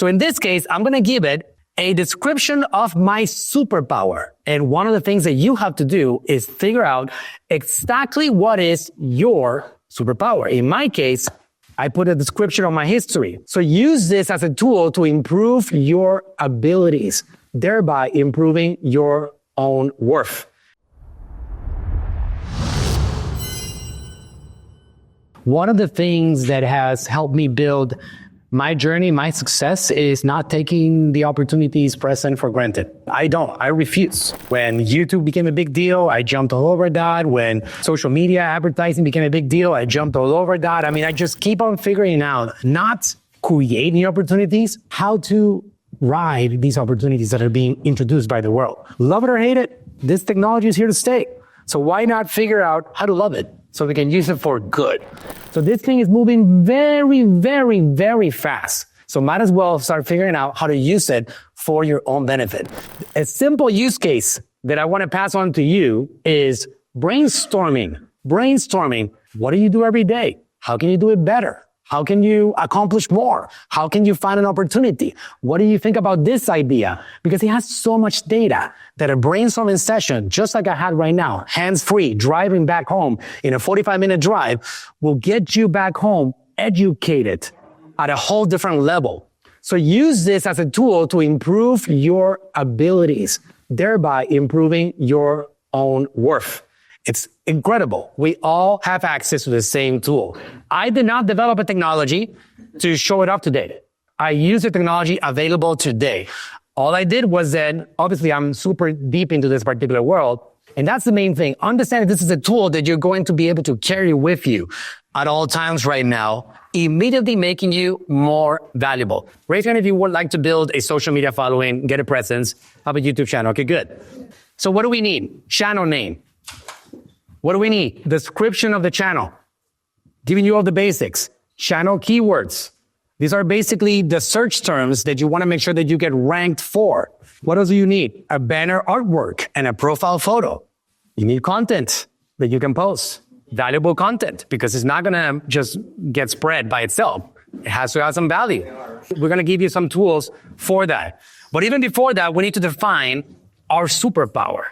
So in this case, I'm going to give it a description of my superpower. And one of the things that you have to do is figure out exactly what is your superpower. In my case, I put a description of my history. So use this as a tool to improve your abilities, thereby improving your own worth. One of the things that has helped me build my journey, my success, is not taking the opportunities present for granted. I refuse. When YouTube became a big deal, I jumped all over that. When social media advertising became a big deal, I jumped all over that. I mean, I just keep on figuring out, not creating opportunities, how to ride these opportunities that are being introduced by the world. Love it or hate it, this technology is here to stay. So why not figure out how to love it so we can use it for good? So this thing is moving very, very, very fast. So might as well start figuring out how to use it for your own benefit. A simple use case that I want to pass on to you is brainstorming. Brainstorming. What do you do every day? How can you do it better? How can you accomplish more? How can you find an opportunity? What do you think about this idea? Because it has so much data that a brainstorming session, just like I had right now, hands-free, driving back home in a 45-minute drive, will get you back home educated at a whole different level. So use this as a tool to improve your abilities, thereby improving your own worth. It's incredible. We all have access to the same tool. I did not develop a technology to show it off today. I use the technology available today. All I did was then, obviously I'm super deep into this particular world, and that's the main thing. Understand this is a tool that you're going to be able to carry with you at all times right now, immediately making you more valuable. Raise your hand if you would like to build a social media following, get a presence, have a YouTube channel. Okay, good. So what do we need? Channel name. What do we need? Description of the channel. Giving you all the basics. Channel keywords. These are basically the search terms that you want to make sure that you get ranked for. What else do you need? A banner artwork and a profile photo. You need content that you can post. Valuable content, because it's not going to just get spread by itself. It has to have some value. We're going to give you some tools for that. But even before that, we need to define our superpower.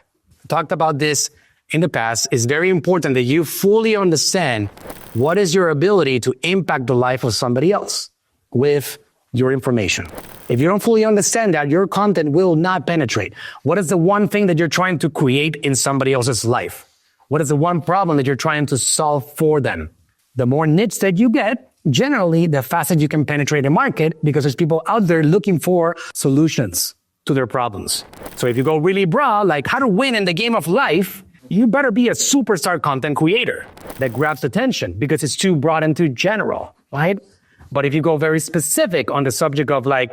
I talked about this in the past. It's very important that you fully understand what is your ability to impact the life of somebody else with your information. If you don't fully understand that, your content will not penetrate. What is the one thing that you're trying to create in somebody else's life? What is the one problem that you're trying to solve for them? The more niche that you get, generally, the faster you can penetrate the market, because there's people out there looking for solutions to their problems. So if you go really broad, like how to win in the game of life, you better be a superstar content creator that grabs attention, because it's too broad and too general, right? But if you go very specific on the subject of like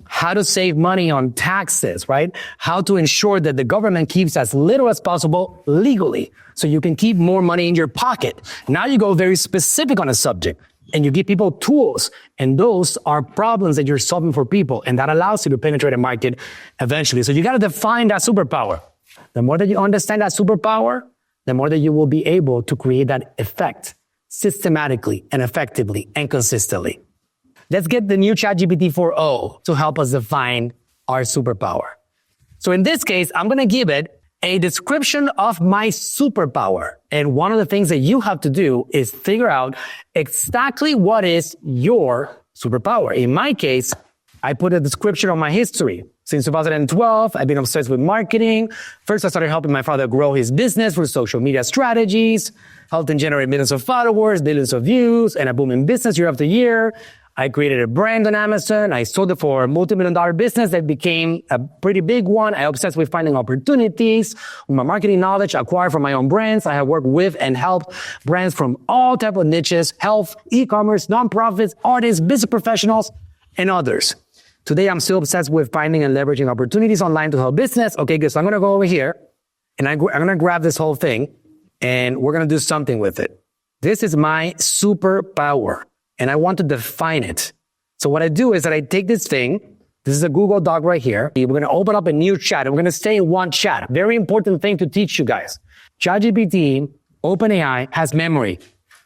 how to save money on taxes, right? How to ensure that the government keeps as little as possible legally so you can keep more money in your pocket. Now you go very specific on a subject and you give people tools, and those are problems that you're solving for people, and that allows you to penetrate a market eventually. So you got to define that superpower. The more that you understand that superpower, the more that you will be able to create that effect systematically and effectively and consistently. Let's get the new ChatGPT 4.0 to help us define our superpower. So in this case, I'm going to give it a description of my superpower. And one of the things that you have to do is figure out exactly what is your superpower. In my case, I put a description of my history. Since 2012, I've been obsessed with marketing. First, I started helping my father grow his business through social media strategies, helped him generate millions of followers, billions of views, and a booming business year after year. I created a brand on Amazon. I sold it for a multi-million-dollar business that became a pretty big one. I obsessed with finding opportunities. With my marketing knowledge, I acquired from my own brands. I have worked with and helped brands from all types of niches: health, e-commerce, nonprofits, artists, business professionals, and others. Today, I'm still obsessed with finding and leveraging opportunities online to help business. Okay, good. So I'm going to go over here and I'm going to grab this whole thing and we're going to do something with it. This is my superpower and I want to define it. So what I do is that I take this thing. This is a Google Doc right here. We're going to open up a new chat and we're going to stay in one chat. Very important thing to teach you guys. ChatGPT, OpenAI, has memory.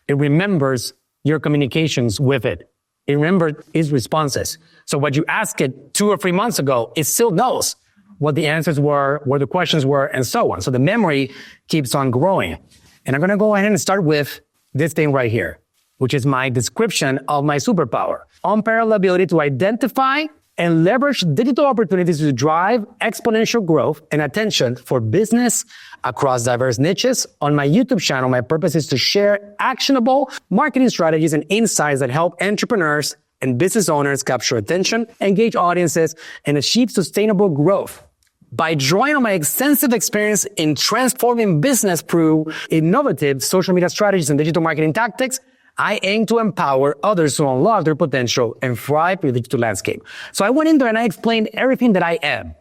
It remembers your communications with it. It remembers its responses. So what you asked it 2 or 3 months ago, it still knows what the answers were, what the questions were, and so on. So the memory keeps on growing. And I'm going to go ahead and start with this thing right here, which is my description of my superpower. Unparalleled ability to identify and leverage digital opportunities to drive exponential growth and attention for business across diverse niches. On my YouTube channel, my purpose is to share actionable marketing strategies and insights that help entrepreneurs and business owners capture attention, engage audiences, and achieve sustainable growth. By drawing on my extensive experience in transforming business through innovative social media strategies and digital marketing tactics, I aim to empower others to unlock their potential and thrive in the digital landscape. So I went in there and I explained everything that I am,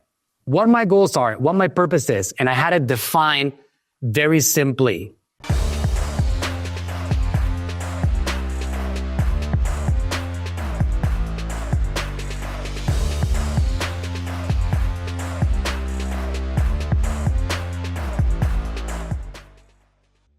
what my goals are, what my purpose is, and I had it defined very simply.